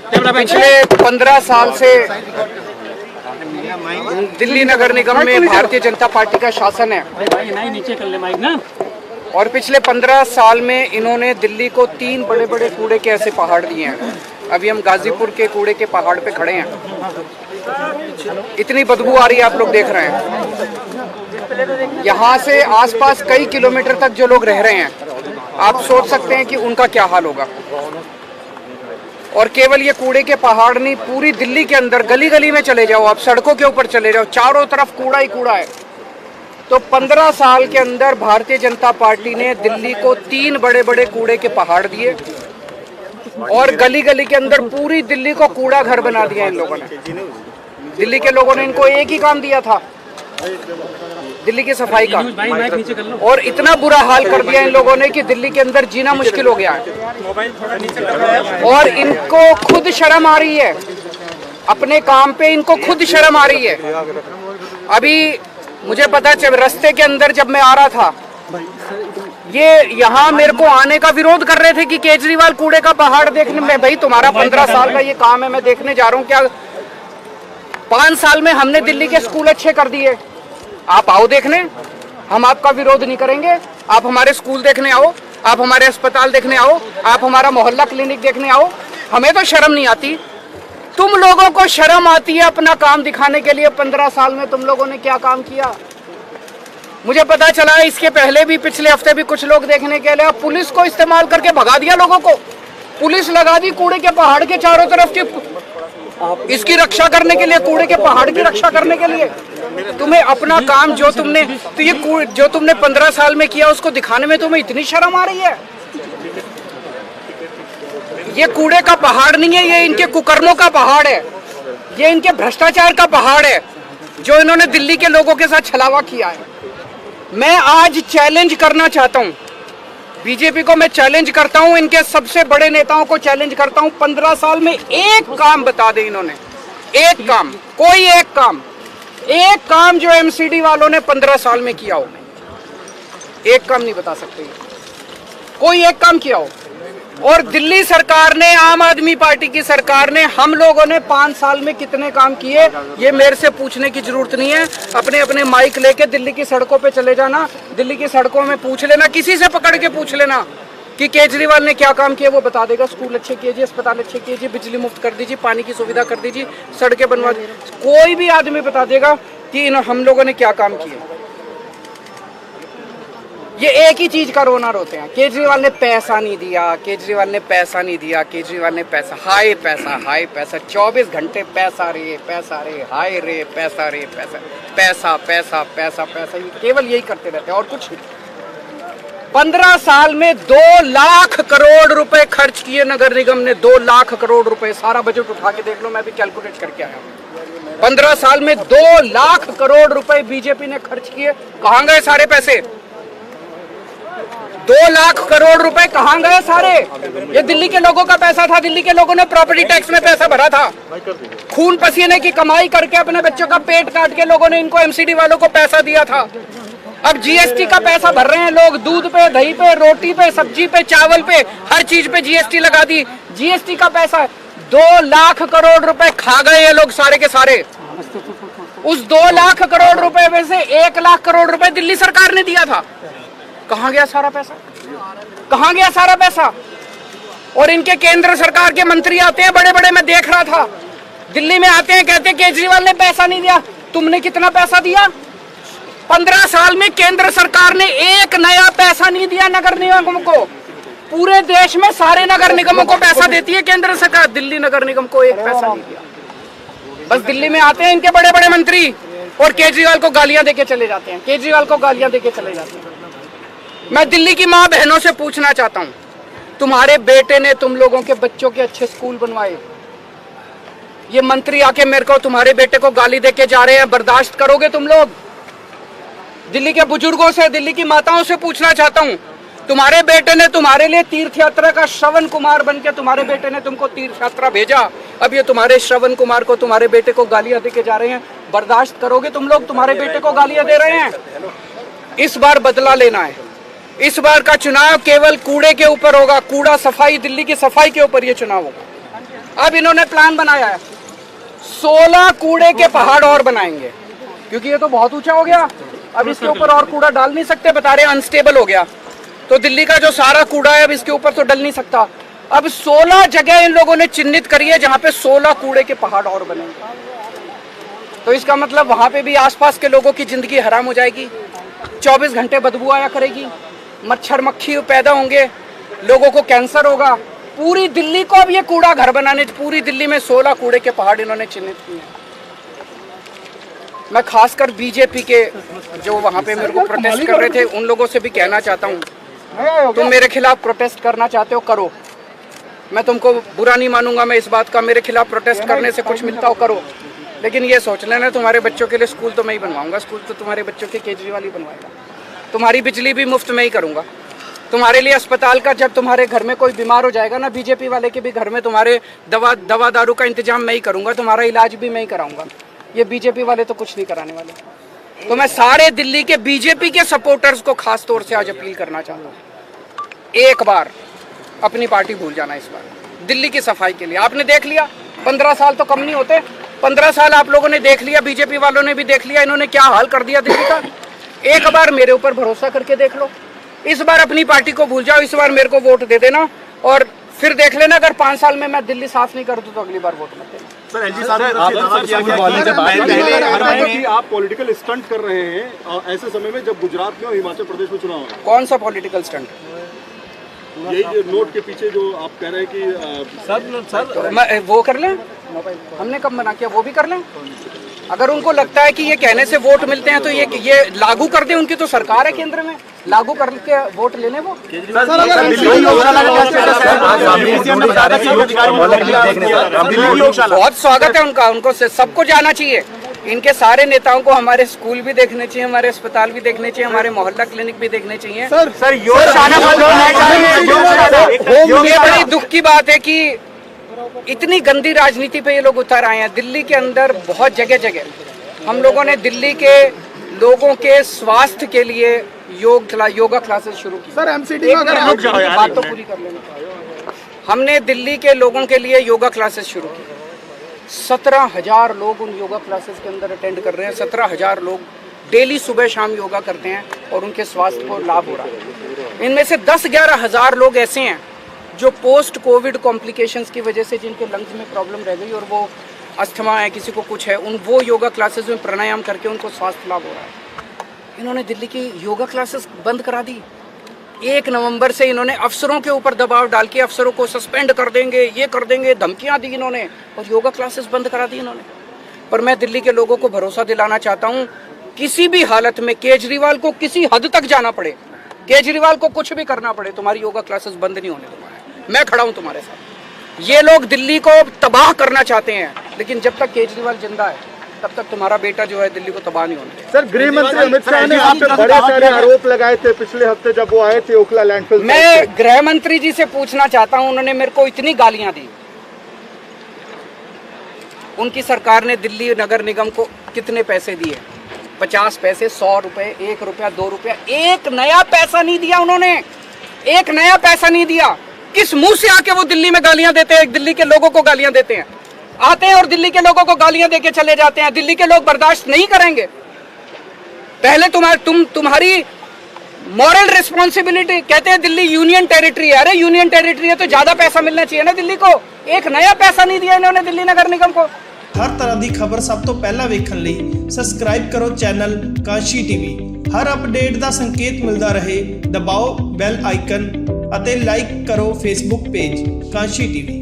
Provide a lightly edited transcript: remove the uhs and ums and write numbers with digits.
पिछले 15 साल से दिल्ली नगर निगम में भारतीय जनता पार्टी का शासन है और पिछले 15 साल में इन्होंने दिल्ली को 3 बड़े बड़े कूड़े के ऐसे पहाड़ दिए हैं। अभी हम गाजीपुर के कूड़े के पहाड़ पे खड़े हैं। इतनी बदबू आ रही है, आप लोग देख रहे हैं। यहाँ से आसपास कई किलोमीटर तक जो लोग रह रहे हैं, आप सोच सकते हैं कि उनका क्या हाल होगा। और केवल ये कूड़े के पहाड़ नहीं, पूरी दिल्ली के अंदर गली गली में चले जाओ, आप सड़कों के ऊपर चले जाओ, चारों तरफ कूड़ा ही कूड़ा है। तो 15 साल के अंदर भारतीय जनता पार्टी ने दिल्ली को 3 बड़े बड़े कूड़े के पहाड़ दिए और गली गली के अंदर पूरी दिल्ली को कूड़ा घर बना दिया इन लोगों ने। दिल्ली के लोगों ने इनको एक ही काम दिया था, दिल्ली की सफाई का, और इतना बुरा हाल कर दिया इन लोगों ने कि दिल्ली के अंदर जीना मुश्किल हो गया है। और इनको खुद शर्म आ रही है, अपने काम पे इनको खुद शर्म आ रही है। अभी मुझे पता चल, रास्ते के अंदर जब मैं आ रहा था, ये यहाँ मेरे को आने का विरोध कर रहे थे कि केजरीवाल कूड़े का पहाड़ देखने में। भाई तुम्हारा 15 साल का ये काम है, मैं देखने जा रहा हूँ। क्या 5 साल में हमने दिल्ली के स्कूल अच्छे कर दिए, आप आओ देखने, हम आपका विरोध नहीं करेंगे। आप हमारे स्कूल देखने आओ, आप हमारे अस्पताल देखने आओ, आप हमारा मोहल्ला क्लिनिक देखने आओ। हमें तो शर्म नहीं आती, तुम लोगों को शर्म आती है अपना काम दिखाने के लिए। 15 साल में तुम लोगों ने क्या काम किया? मुझे पता चला इसके पहले भी, पिछले हफ्ते भी कुछ लोग देखने के लिए पुलिस को इस्तेमाल करके भगा दिया लोगों को। पुलिस लगा दी कूड़े के पहाड़ के चारों तरफ की, इसकी रक्षा करने के लिए, कूड़े के पहाड़ की रक्षा करने के लिए। तुम्हें अपना काम जो तुमने, तो ये जो तुमने 15 साल में किया उसको दिखाने में तुम्हें इतनी शर्म आ रही है? ये कूड़े का पहाड़ नहीं है, ये इनके कुकर्मों का पहाड़ है, ये इनके भ्रष्टाचार का पहाड़ है जो इन्होंने दिल्ली के लोगों के साथ छलावा किया है। मैं आज चैलेंज करना चाहता हूं बीजेपी को, मैं चैलेंज करता हूं, इनके सबसे बड़े नेताओं को चैलेंज करता हूं। 15 साल में एक काम बता दे इन्होंने, एक काम, कोई एक काम जो एमसीडी वालों ने 15 साल में किया हो। एक काम नहीं बता सकते, कोई एक काम किया हो। और दिल्ली सरकार ने, आम आदमी पार्टी की सरकार ने, हम लोगों ने 5 साल में कितने काम किए, ये मेरे से पूछने की जरूरत नहीं है। अपने अपने माइक लेके दिल्ली की सड़कों पे चले जाना, दिल्ली की सड़कों में पूछ लेना, किसी से पकड़ के पूछ लेना कि केजरीवाल ने क्या काम किया, वो बता देगा। स्कूल अच्छे कीजिए, अस्पताल अच्छे कीजिए, बिजली मुफ्त कर दीजिए, पानी की सुविधा कर दीजिए, सड़कें बनवा दीजिए, कोई भी आदमी बता देगा कि हम लोगों ने क्या काम किए। ये एक ही चीज का रोना रोते हैं, केजरीवाल ने पैसा नहीं दिया, केजरीवाल ने पैसा नहीं दिया, केजरीवाल ने पैसा, हाय पैसा, हाय पैसा, 24 घंटे पैसा रे, हाय रे, पैसा रे, पैसा, ये केवल यही करते रहते हैं और कुछ नहीं। 15 साल में 2 लाख करोड़ रुपए खर्च किए नगर निगम ने, 2 लाख करोड़ रुपए। सारा बजट उठा के देख लो, मैं भी कैलकुलेट करके आया हूँ। 15 साल में 2 लाख करोड़ रुपए बीजेपी ने खर्च किए। कहां गए सारे पैसे? 2 लाख करोड़ रुपए कहां गए सारे? ये दिल्ली के लोगों का पैसा था, दिल्ली के लोगों ने प्रॉपर्टी टैक्स में पैसा भरा था, खून पसीने की कमाई करके अपने बच्चों का पेट काट के लोगों ने इनको एमसीडी वालों को पैसा दिया था। अब जीएसटी का पैसा भर रहे हैं लोग, दूध पे, दही पे, रोटी पे, सब्जी पे, चावल पे, हर चीज पे जीएसटी लगा दी। जीएसटी का पैसा 2 लाख करोड़ रुपए खा गए ये लोग सारे के सारे। उस 2 लाख करोड़ रुपए में से 1 लाख करोड़ रुपए दिल्ली सरकार ने दिया था। कहां गया सारा पैसा? कहां गया सारा पैसा? और इनके केंद्र सरकार के मंत्री आते हैं बड़े बड़े, मैं देख रहा था, दिल्ली में आते हैं, कहते हैं केजरीवाल ने पैसा नहीं दिया। तुमने कितना पैसा दिया? 15 साल में केंद्र सरकार ने एक नया पैसा नहीं दिया नगर निगम को। पूरे देश में सारे नगर निगमों को पैसा देती है केंद्र सरकार, दिल्ली नगर निगम को एक पैसा नहीं दिया। बस दिल्ली में आते हैं इनके बड़े बड़े मंत्री और केजरीवाल को गालियां देके चले जाते हैं, केजरीवाल को गालियां देके चले जाते हैं। मैं दिल्ली की माँ बहनों से पूछना चाहता हूँ, तुम्हारे बेटे ने तुम लोगों के बच्चों के अच्छे स्कूल बनवाए, ये मंत्री आके मेरे को, तुम्हारे बेटे को गाली देके जा रहे हैं, बर्दाश्त करोगे तुम लोग? दिल्ली के बुजुर्गों से, दिल्ली की माताओं से पूछना चाहता हूँ, तुम्हारे बेटे ने तुम्हारे लिए तीर्थ यात्रा का श्रवण कुमार बन के, तुम्हारे बेटे ने तुमको तीर्थ यात्रा भेजा, अब ये तुम्हारे श्रवण कुमार को, तुम्हारे बेटे को गालियां देके जा रहे हैं, बर्दाश्त करोगे तुम लोग? तुम्हारे बेटे को गालियां दे रहे हैं। इस बार बदला लेना है, इस बार का चुनाव केवल कूड़े के ऊपर होगा, कूड़ा सफाई, दिल्ली की सफाई के ऊपर ये चुनाव होगा। अब इन्होंने प्लान बनाया है 16 कूड़े के पहाड़ और बनाएंगे, क्योंकि ये तो बहुत ऊंचा हो गया, अब इसके ऊपर और कूड़ा डाल नहीं सकते, बता रहे अनस्टेबल हो गया। तो दिल्ली का जो सारा कूड़ा है अब इसके ऊपर तो डल नहीं सकता। अब 16 जगह इन लोगों ने चिन्हित करी है जहां पे 16 कूड़े के पहाड़ और बनेंगे। तो इसका मतलब वहां पे भी आसपास के लोगों की जिंदगी हराम हो जाएगी, 24 घंटे बदबू आया करेगी, मच्छर मक्खी पैदा होंगे, लोगों को कैंसर होगा। पूरी दिल्ली को अब ये कूड़ा घर बनाने, पूरी दिल्ली में 16 कूड़े के पहाड़ इन्होंने चिन्हित किए हैं। मैं खासकर बीजेपी के जो वहां पे मेरे को प्रोटेस्ट कर रहे थे उन लोगों से भी कहना चाहता हूँ, तुम मेरे खिलाफ प्रोटेस्ट करना चाहते हो करो, मैं तुमको बुरा नहीं मानूंगा। मैं इस बात का, मेरे खिलाफ प्रोटेस्ट करने से कुछ मिलता हो करो, लेकिन ये सोच लेना तुम्हारे बच्चों के लिए स्कूल तो मैं ही बनवाऊंगा, स्कूल तो तुम्हारे बच्चों के केजरीवाल ही बनवाएगा, तुम्हारी बिजली भी मुफ्त में ही करूंगा, तुम्हारे लिए अस्पताल का, जब तुम्हारे घर में कोई बीमार हो जाएगा ना, बीजेपी वाले के भी घर में तुम्हारे दवा दारू का इंतजाम मैं ही करूंगा, तुम्हारा इलाज भी मैं ही कराऊंगा। ये बीजेपी वाले तो कुछ नहीं कराने वाले। तो मैं सारे दिल्ली के बीजेपी के सपोर्टर्स को खास तौर से आज अपील करना चाहता हूँ, एक बार अपनी पार्टी भूल जाना। इस बार दिल्ली की सफाई के लिए आपने देख लिया, 15 साल तो कम नहीं होते, 15 साल आप लोगों ने देख लिया, बीजेपी वालों ने भी देख लिया, इन्होंने क्या हाल कर दिया दिल्ली का। एक बार मेरे ऊपर भरोसा करके देख लो, इस बार अपनी पार्टी को भूल जाओ, इस बार मेरे को वोट दे देना और फिर देख लेना, अगर 5 साल में मैं दिल्ली साफ नहीं कर दूं तो अगली बार वोट मत देना। सर एलजी साहब आप पॉलिटिकल स्टंट कर रहे हैं ऐसे समय में जब गुजरात में और हिमाचल प्रदेश में चुनाव है। कौन सा पॉलिटिकल स्टंट? यही जो नोट के पीछे जो आप कह रहे हैं कि सर वो कर लें, हमने कब मना किया, वो भी कर लें। अगर उनको लगता है कि ये कहने से वोट मिलते हैं तो ये लागू कर दें, उनकी तो सरकार है केंद्र में, लागू करके वोट लेने वो। बहुत स्वागत है उनका, उनको सबको जाना चाहिए। इनके सारे नेताओं को हमारे स्कूल भी देखने चाहिए, हमारे अस्पताल भी देखने चाहिए, हमारे मोहल्ला क्लिनिक भी देखने चाहिए। सर ये बड़ी दुख की बात है कि इतनी गंदी राजनीति पे ये लोग उतर आए हैं। दिल्ली के अंदर बहुत जगह जगह हम लोगों ने दिल्ली के लोगों के स्वास्थ्य के लिए योगा क्लासेस शुरू की। सर एमसीडी में बात तो पूरी कर लेना। हमने दिल्ली के लोगों के लिए योगा क्लासेस शुरू की, 17,000 लोग उन योगा क्लासेस के अंदर अटेंड कर रहे हैं। 17,000 लोग डेली सुबह शाम योगा करते हैं और उनके स्वास्थ्य को लाभ हो रहा है। इनमें से 10-11 हज़ार लोग ऐसे हैं जो पोस्ट कोविड कॉम्प्लिकेशंस की वजह से जिनके लंग्स में प्रॉब्लम रह गई और वो अस्थमा है, किसी को कुछ है, वो योगा क्लासेस में प्राणायाम करके उनको स्वास्थ्य लाभ हो रहा है। इन्होंने दिल्ली की योगा क्लासेस बंद करा दी। 1 नवंबर से इन्होंने अफसरों के ऊपर दबाव डाल के अफसरों को सस्पेंड कर देंगे, ये कर देंगे, धमकियां दी इन्होंने और योगा क्लासेस बंद करा दी इन्होंने। पर मैं दिल्ली के लोगों को भरोसा दिलाना चाहता हूं, किसी भी हालत में केजरीवाल को किसी हद तक जाना पड़े, केजरीवाल को कुछ भी करना पड़े, तुम्हारी योगा क्लासेस बंद नहीं होने दूंगा। मैं खड़ा हूं तुम्हारे साथ। ये लोग दिल्ली को तबाह करना चाहते हैं, लेकिन जब तक केजरीवाल जिंदा है तब तक तुम्हारा बेटा जो है दिल्ली को तबाह नहीं होने देगा। सर गृह मंत्री अमित शाह ने आप पे बड़े सारे आरोप लगाए थे पिछले हफ्ते जब वो आए थे ओखला लैंडफिल। मैं गृह मंत्री जी से पूछना चाहता हूं, उन्होंने मेरे को इतनी गालियां दी। उनकी सरकार ने दिल्ली नगर निगम को कितने पैसे दिए? 50 पैसे, 100 रुपए, 1 रुपया, 2 रुपया, एक नया पैसा नहीं दिया उन्होंने, एक नया पैसा नहीं दिया। किस मुंह से आके वो दिल्ली में गालियां देते हैं, दिल्ली के लोगों को गालियां देते हैं, आते हैं और दिल्ली के लोगों को गालियां देके चले जाते हैं। दिल्ली के लोग बर्दाश्त नहीं करेंगे। पहले तुम्हारी मॉरल रिस्पॉन्सिबिलिटी, कहते हैं दिल्ली यूनियन टेरिटरी है। अरे यूनियन टेरिटरी है तो ज्यादा पैसा मिलना चाहिए ना दिल्ली को। एक नया पैसा नहीं दिया इन्होंने दिल्ली नगर निगम को। हर तरह की खबर सब तो पहला वेखण लई सबसक्राइब करो चैनल कांशी टीवी। हर अपडेट का संकेत मिलता रहे, दबाओ बैल आइकन अते लाइक करो फेसबुक पेज कांशी टीवी।